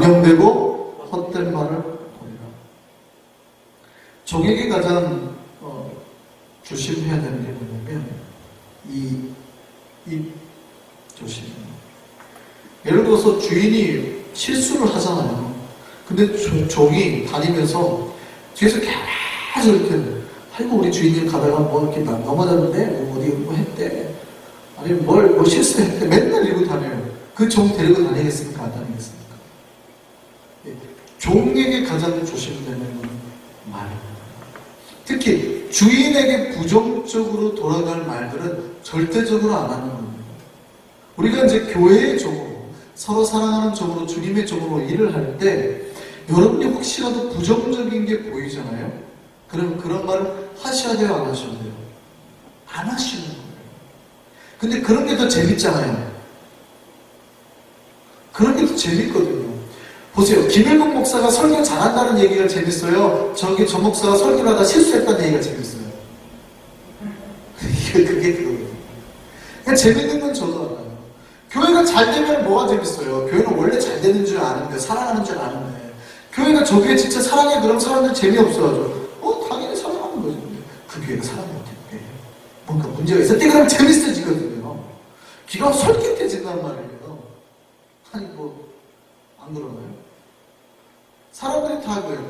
망령되고 헛된 말을 버리라. 종에게 가장 조심해야 되는 게 뭐냐면 이 조심입니다. 예를 들어서 주인이 실수를 하잖아요. 근데 종이 다니면서 뒤에서 계속 이렇게 아이고 우리 주인이 가다가 뭐 이렇게 넘어졌는데 어디 뭐 했대, 아니면 뭐 실수했대, 맨날 이러고 다녀요. 그 종 데리고 다니겠습니까? 안 다니겠습니까? 예. 종에게 가장 조심되는 건 말입니다. 특히 주인에게 부정적으로 돌아갈 말들은 절대적으로 안 하는 겁니다. 우리가 이제 교회의 종으로, 서로 사랑하는 종으로, 주님의 종으로 일을 할 때 여러분이 혹시라도 부정적인 게 보이잖아요? 그럼 그런 말을 하셔야 돼요, 안 하셔야 돼요? 안 하시는 거예요. 근데 그런 게 더 재밌잖아요. 그런 게 더 재밌거든요. 보세요. 김일국 목사가 설교 잘한다는 얘기가 재밌어요? 저 목사가 설교를 하다 실수했다는 얘기가 재밌어요? 그게 그거예요. 그냥 재밌는 건 저도 알아요. 교회가 잘 되면 뭐가 재밌어요? 교회는 원래 잘 되는 줄 아는데, 사랑하는 줄 아는데, 교회가 저 교회 진짜 사랑해, 그럼 사람들 재미없어가지고 당연히 사랑하는 거죠. 그 교회가 사랑이 어땠대, 뭔가 문제가 있었대, 그러면 재밌어지거든요. 기가 솔깃해진단 말이에요. 아니 안 그러나요? 사람들이 다 그래요.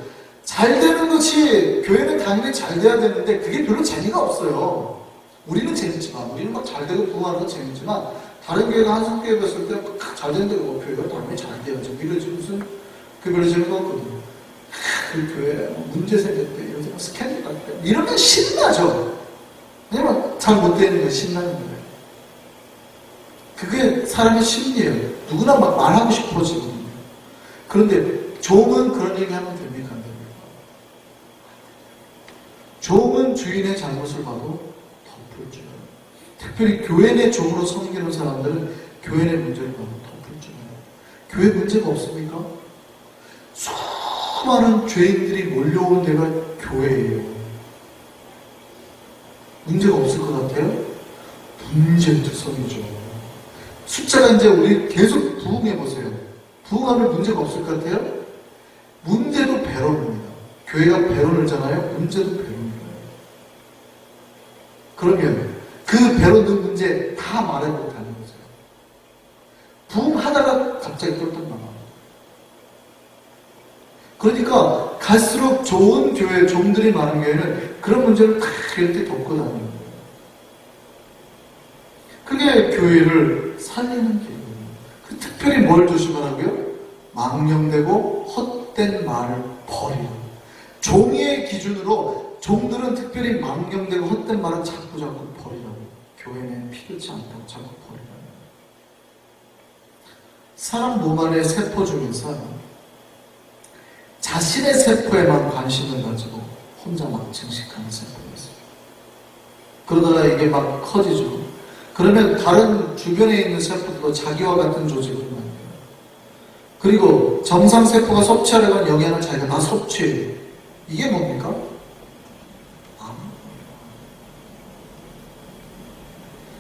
잘 되는 것이, 교회는 당연히 잘 돼야 되는데 그게 별로 재미가 없어요. 우리는 재밌지만, 우리는 막 잘 되고 부흥하는 건 재밌지만, 다른 교회가 한성교회 봤을 때 잘 되는데 교회가 당연히 잘 돼야죠. 이러지 무슨 그 별로 재미가 없거든요. 그 교회에 문제 생겼대, 요새 스캔들 났대, 이러면 신나죠. 왜냐면 잘 못 되는 게 신나는 거예요. 그게 사람의 심리예요. 누구나 막 말하고 싶어지거든요. 그런데 종은 그런 얘기 하면 됩니까? 안 됩니까? 종은 주인의 잘못을 봐도 덮을 줄 알아요. 특별히 교회 내 종으로 섬기는 사람들은 교회 내 문제를 봐도 덮을 줄 알아요. 교회 문제가 없습니까? 수많은 죄인들이 몰려온 데가 교회예요. 문제가 없을 것 같아요? 문제투성이죠. 숫자가 이제 우리 계속 부흥해보세요. 부흥하면 문제가 없을 것 같아요? 문제도 배론입니다. 교회가 배론을잖아요. 문제도 배론이에요. 그러면 그 배론된 문제 다 말해볼까는 거죠. 부흥하다가 갑자기 똘똘 나와요. 그러니까 갈수록 좋은 교회, 종들이 많은 교회는 그런 문제를 다 이렇게 덮고 다니는 거예요. 그게 교회를 살리는 길이에요. 특별히 뭘 조심하라고요? 망령되고 헛된 말을 버리라. 종의 기준으로 종들은 특별히 망령되고 헛된 말을 자꾸 버리라고. 교회는 피그치 않다고 자꾸 버리라고. 사람 몸 안의 세포 중에서 자신의 세포에만 관심을 가지고 혼자 막 증식하는 세포가 있어요. 그러다가 이게 막 커지죠. 그러면 다른 주변에 있는 세포들도 자기와 같은 조직을 만들어요. 그리고 정상 세포가 섭취하려고 하는 영양을 자기가 다 섭취해요. 이게 뭡니까?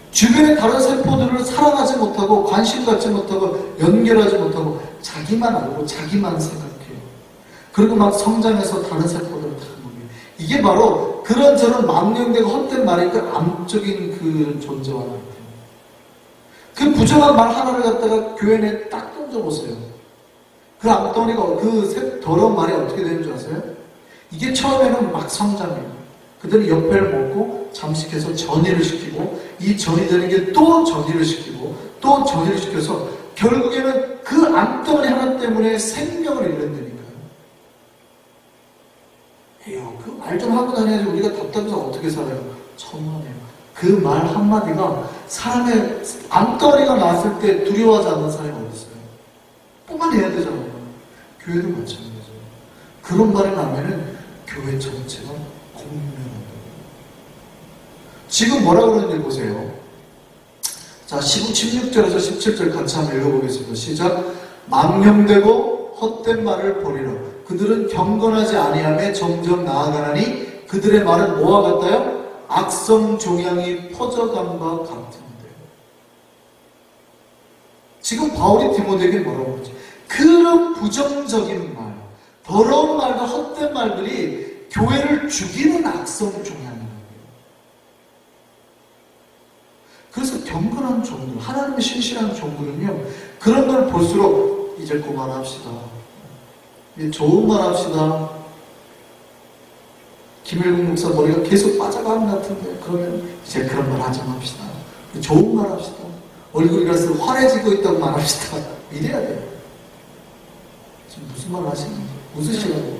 주변의 다른 세포들을 사랑하지 못하고 관심 갖지 못하고 연결하지 못하고 자기만 알고 자기만 생각해요. 그리고 막 성장해서 다른 세포들을 다 먹여요. 이게 바로 그런저런 망령되고 헛된 말이니까 암적인 그 존재와 같아요. 그 부정한 말 하나를 갖다가 교회 내에 딱 던져보세요. 그 암덩이가, 그 더러운 말이 어떻게 되는 줄 아세요? 이게 처음에는 막 성장해요. 그들은 옆에를 먹고 잠식해서 전이를 시키고, 이 전이 되는 게 또 전이를 시키고, 또 전이를 시켜서 결국에는 그 암덩이 하나 때문에 생명을 잃는다니까요. 에휴, 그 말 좀 하고 다녀야지 우리가 답답해서 어떻게 살아요? 천만에요. 그 말 한마디가 사람의 암덩이가 났을 때 두려워하지 않는 사람이 어디 있어요? 뽑아내야 되잖아요. 교회도 마찬가지죠. 그런 말이 나면은 교회 전체가 공멸한다. 지금 뭐라고 그러는지 보세요. 자, 16절에서 17절 같이 한번 읽어보겠습니다. 시작. 망령되고 헛된 말을 버리라. 그들은 경건하지 아니하며 점점 나아가나니 그들의 말은 뭐와 같아요? 악성 종양이 퍼져간과 같은데. 지금 바울이 디모데에게 뭐라고 그러지? 그런 부정적인 말, 더러운 말과 헛된 말들이 교회를 죽이는 악성 종양이에요. 그래서 경건한 종들, 하나님의 신실한 종들은요, 그런 걸 볼수록 이제 그만합시다. 좋은 말 합시다. 김일국 목사 머리가 계속 빠져가는 것 같은데, 그러면 이제 그런 말 하지 맙시다. 좋은 말 합시다. 얼굴이라서 환해지고 있다고 말합시다. 이래야 돼요. 지금 무슨 말 하시는지 웃으시라고.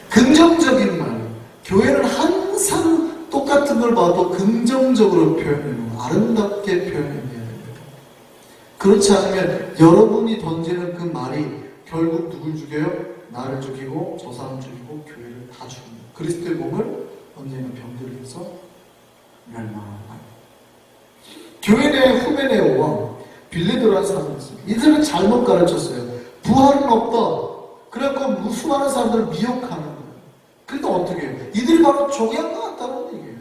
긍정적인 말. 교회는 항상 똑같은 걸 봐도 긍정적으로 표현해요. 아름답게 표현해야 됩니다. 그렇지 않으면 여러분이 던지는 그 말이 결국 누굴 죽여요? 나를 죽이고 저 사람 죽이고 교회를 다 죽입니다. 그리스도의 몸을 언제나 병들을 해서 멸망하는 말. 교회 내 후메네오와 빌레도라는 사람이 있습니다. 이들은 잘못 가르쳤어요. 부활은 없다. 그래갖고 수많은 사람들을 미혹하는 거예요. 근데 어떻게 해요? 이들이 바로 종양 것 같다는 얘기예요.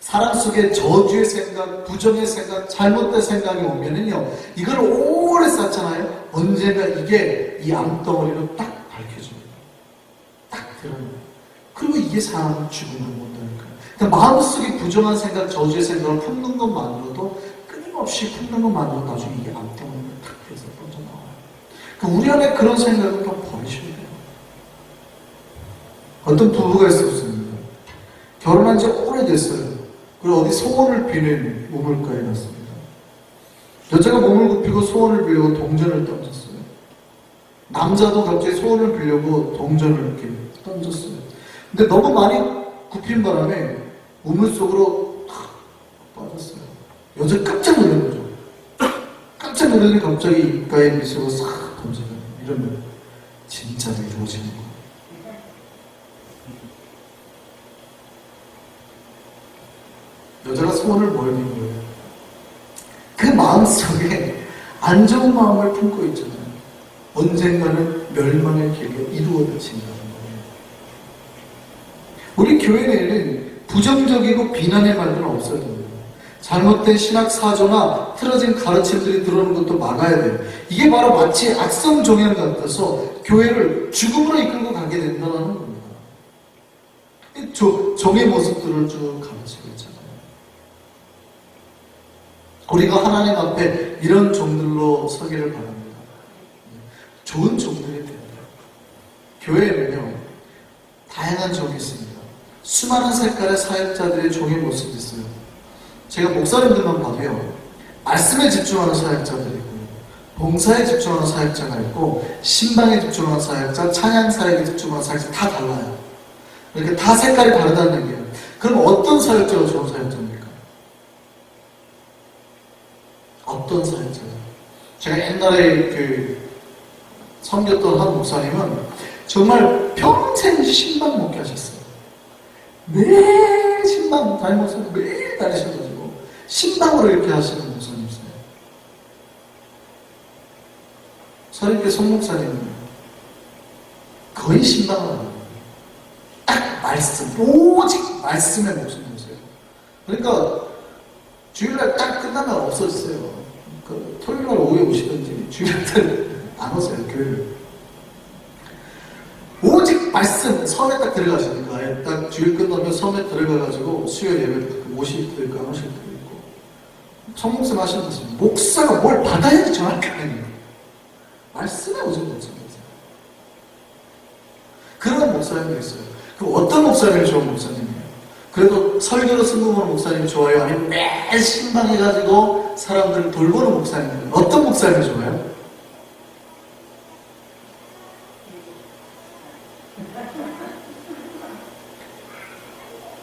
사람 속에 저주의 생각, 부정의 생각, 잘못된 생각이 오면은요, 이걸 오래 쌓잖아요. 언젠가 이게 이 암덩어리로 딱 밝혀집니다. 딱 드러나요. 그리고 이게 사람을 죽음을 못하니까요. 그러니까 마음속에 부정한 생각, 저주의 생각을 품는 것만으로도 끊임없이 품는 것만으로도 나중에 이게 암덩어리로 딱 해서 뻗어나와요. 그러니까 우리 안에 그런 생각을 다 버리셔야 돼요. 어떤 부부가 있었습니다. 결혼한 지 오래됐어요. 그리고 어디 소원을 비는 우물가에 갔습니다. 여자가 몸을 굽히고 소원을 빌려고 동전을 던졌어요. 남자도 갑자기 소원을 빌려고 동전을 이렇게 던졌어요. 근데 너무 많이 굽힌 바람에 우물 속으로 탁 빠졌어요. 여자 깜짝 놀란 거죠. 깜짝 놀라니 갑자기 입가에 미소가 싹 던지는, 이러면 진짜로 이루어지는 거예요. 여자가 소원을 뭘 빈 거예요? 그 마음속에 안 좋은 마음을 품고 있잖아요. 언젠가는 멸망의 길로 이루어진다는 거예요. 우리 교회 내에는 부정적이고 비난의 말들은 없어야 됩니다. 잘못된 신학 사조나 틀어진 가르침들이 들어오는 것도 막아야 돼요. 이게 바로 마치 악성 종양 같아서 교회를 죽음으로 이끌고 가게 된다는 겁니다. 종의 모습들을 쭉 가르치고 있잖아요. 우리가 하나님 앞에 이런 종들로 서기를 바랍니다. 좋은 종들이 됩니다. 교회에는요, 다양한 종이 있습니다. 수많은 색깔의 사역자들의 종의 모습이 있어요. 제가 목사님들만 봐도요, 말씀에 집중하는 사역자들이 있고요, 봉사에 집중하는 사역자가 있고, 신방에 집중하는 사역자, 찬양 사역에 집중하는 사역자 다 달라요. 이렇게 다 색깔이 다르다는 얘기예요. 그럼 어떤 사역자가 좋은 사역자입니까? 어떤 사역자예요? 제가 옛날에 섬겼던 한 목사님은 정말 평생 신방 먹게 하셨어요. 매일 신방, 담임 목사님 매일 다니셔가지고 신방으로 이렇게 하시는 목사님이세요. 서린교 손목사님은 거의 신방을 하고 딱 말씀, 오직 말씀의 목숨이세요. 그러니까 주일날 딱 끝나면 없어졌어요. 토요일날 오후에 오시던지 주일날 안 오세요, 교회를. 오직 말씀, 섬에 딱 들어가시니까 딱 주일 끝나면 섬에 들어가가지고 수요일 예배 오실 때도 있고 안 오실 때도 있고, 성목사 하시는 거 있습니다. 목사가 뭘 받아야지 정확히 하는 말씀에 오직 목사님이세요. 그런 목사님이 있어요. 그럼 어떤 목사님이 좋은 목사님이에요? 그래도 설교로 승부보는 목사님이 좋아요? 아니면 매일 신방해가지고 사람들을 돌보는 목사님이에요? 어떤 목사님이 좋아요?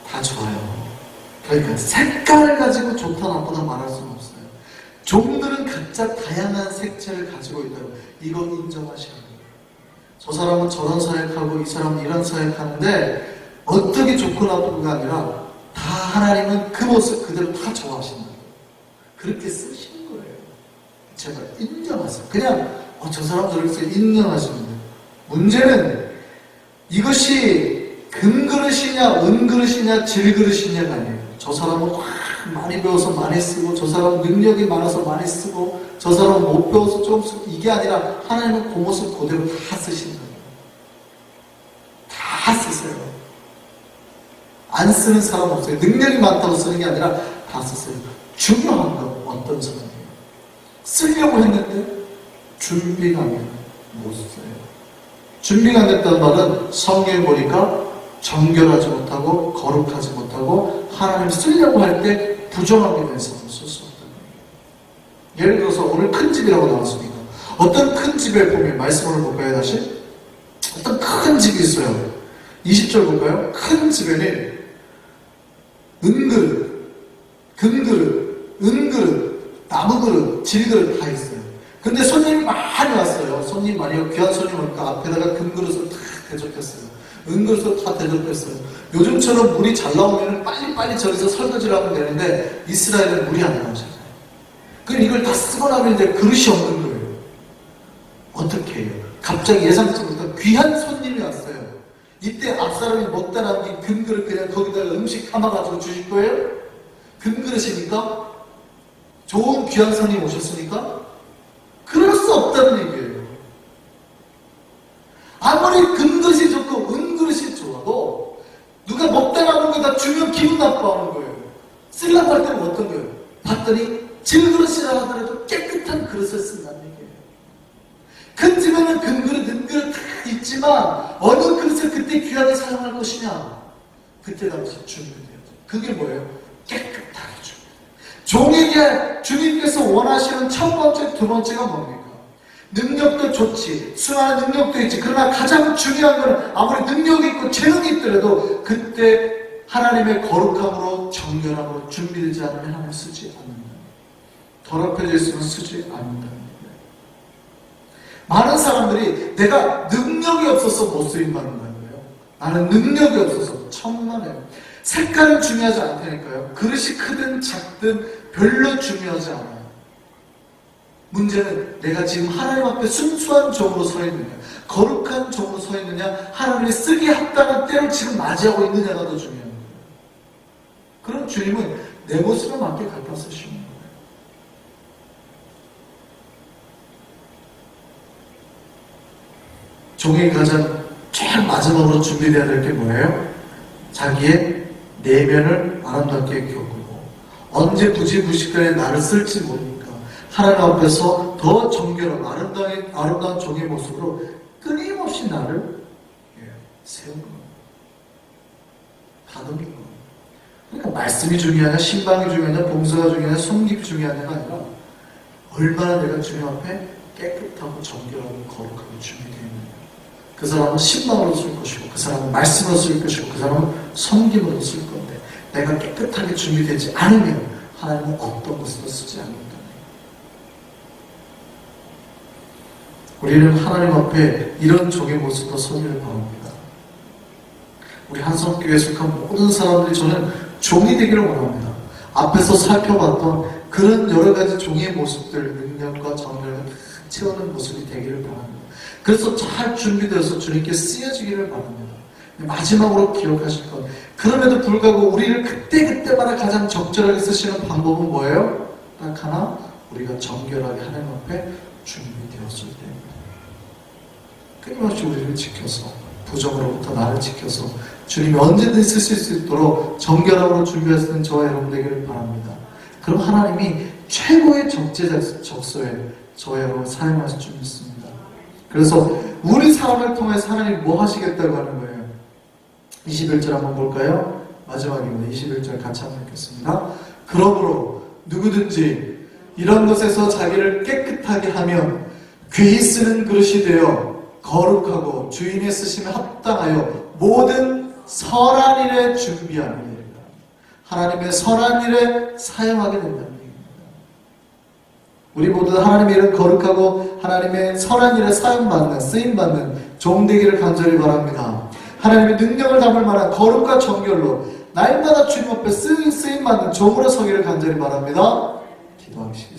다 좋아요. 그러니까 색깔을 가지고 좋다 나쁘다 말할 수는 없어요. 종들은 각자 다양한 색채를 가지고 있다고, 이거 인정하셔야 돼요. 저 사람은 저런 사역하고 이 사람은 이런 사역하는데 어떻게 좋고 나쁘고가 아니라 다 하나님은 그 모습 그대로 다 좋아하신다. 그렇게 쓰시는 거예요. 제발 인정하세요. 그냥 저 사람 저렇게 인정하시면 돼요. 문제는 이것이 금그릇이냐 은그릇이냐 질그릇이냐가 아니에요. 저 사람은 확 많이 배워서 많이 쓰고 저 사람은 능력이 많아서 많이 쓰고 저 사람은 못 배워서 좀 쓰고 이게 아니라 하나님은 그 모습 그대로 다 쓰시는 거예요. 다 쓰세요. 안 쓰는 사람 없어요. 능력이 많다고 쓰는 게 아니라 다 쓰세요. 중요한 건 어떤 사람이에요? 쓰려고 했는데 준비가 안 되면 못 써요. 준비가 안 됐다는 말은 성경에 보니까 정결하지 못하고 거룩하지 못하고 하나님 쓰려고 할 때 부정하게 돼서 쓸 수 없다는 거예요. 예를 들어서 오늘 큰 집이라고 나왔으니까 어떤 큰 집에 보면 말씀을 볼까요? 다시 어떤 큰 집이 있어요. 20절 볼까요? 큰 집에는 은그릇, 금그릇, 은그릇, 나무그릇, 질그릇 다 있어요. 근데 손님이 많이 왔어요. 손님 많이 오고 귀한 손님 오니까 앞에다가 금그릇을 다 대접했어요. 은그릇을 다 대접했어요. 요즘처럼 물이 잘 나오면 빨리빨리 저기서 설거지를 하면 되는데 이스라엘은 물이 안 나오잖아요. 그럼 이걸 다 쓰고 나면 이제 그릇이 없는 거예요. 어떻게 해요? 갑자기 예상치 못한 귀한 손님이 왔어요. 이때 앞사람이 먹다 남긴 금그릇 그냥 거기다가 음식 담아가지고 주실 거예요? 금그릇이니까? 좋은 귀한 손님 오셨으니까? 그럴 수 없다는 얘기예요. 아무리 금그릇이 좋고 은그릇이 좋아도 누가 먹다 남은 거 다 주면 기분 나빠하는 거예요. 쓰려고 할 때는 어떤 거예요? 봤더니 질그릇이라 하더라도 깨끗한 그릇을 쓴다는 얘기예요. 큰 집에는 금그릇, 은그릇 다 있지만 어느 그릇을 그때 귀하게 사용할 것이냐? 그때 당시 준비돼야 돼요. 그게 뭐예요? 깨끗하게 준비. 종에게 주님께서 원하시는 첫 번째, 두 번째가 뭡니까? 능력도 좋지, 수많은 능력도 있지. 그러나 가장 중요한 것은 아무리 능력이 있고 재능이 있더라도 그때 하나님의 거룩함으로 정결함으로 준비되지 않으면 하나님 쓰지 않는다. 더럽혀져 있으면 쓰지 않는다. 많은 사람들이 내가 능력이 없어서 못 쓰임받는다는 거예요. 나는 능력이 없어서 천만에요. 색깔은 중요하지 않다니까요. 그릇이 크든 작든 별로 중요하지 않아요. 문제는 내가 지금 하나님 앞에 순수한 종으로 서 있느냐, 거룩한 종으로 서 있느냐, 하나님이 쓰기 합당한 때를 지금 맞이하고 있느냐가 더 중요한 거예요. 그럼 주님은 내 모습에 맞게 갖다 쓰시는 거예요. 종이 가장 제일 마지막으로 준비되어야 될 게 뭐예요? 자기의 내면을 아름답게 겪고 언제 부지부식간에 나를 쓸지 모르니까 하나님 앞에서 더 정결한 아름다운 종의 모습으로 끊임없이 나를 세우는 거예요. 다듬는 거예요. 그러니까 말씀이 중요하냐, 신방이 중요하냐, 봉사가 중요하냐, 섬김이 중요하냐가 아니라 얼마나 내가 주님 앞에 깨끗하고 정결하고 거룩하고 준비되어 있느냐. 그 사람은 신방으로 쓸 것이고 그 사람은 말씀으로 쓸 것이고 그 사람은 섬김으로 쓸 건데 내가 깨끗하게 준비되지 않으면 하나님은 어떤 것으로 쓰지 않는다. 우리는 하나님 앞에 이런 종의 모습으로 서기를 바랍니다. 우리 한성교회에 속한 모든 사람들이 저는 종이 되기를 원합니다. 앞에서 살펴봤던 그런 여러 가지 종의 모습들, 능력과 정결을 채우는 모습이 되기를 바랍니다. 그래서 잘 준비되어서 주님께 쓰여지기를 바랍니다. 마지막으로 기억하실 것, 그럼에도 불구하고 우리를 그때그때마다 가장 적절하게 쓰시는 방법은 뭐예요? 딱 하나, 우리가 정결하게 하나님 앞에 준비되었을 때입니다. 끊임없이 우리를 지켜서, 부정으로부터 나를 지켜서 주님이 언제든지 쓰실 수 있도록 정결함으로 준비하시는 저와 여러분 되기를 바랍니다. 그럼 하나님이 최고의 적소에 저와 여러분 사용하실 줄 믿습니다. 그래서 우리 삶을 통해서 하나님이 뭐 하시겠다고 하는 거예요? 21절 한번 볼까요? 마지막입니다. 21절 같이 한번 읽겠습니다. 그러므로 누구든지 이런 것에서 자기를 깨끗하게 하면 귀히 쓰는 그릇이 되어 거룩하고 주인의 쓰심에 합당하여 모든 선한 일에 준비하는 일입니다. 하나님의 선한 일에 사용하게 된다는 얘기입니다. 우리 모두 하나님의 이런 거룩하고 하나님의 선한 일에 사용받는, 쓰임받는 종 되기를 간절히 바랍니다. 하나님의 능력을 담을 만한 거룩과 정결로 날마다 주님 앞에 쓰임받는 종으로 서기를 간절히 바랍니다. 기도하겠습니다.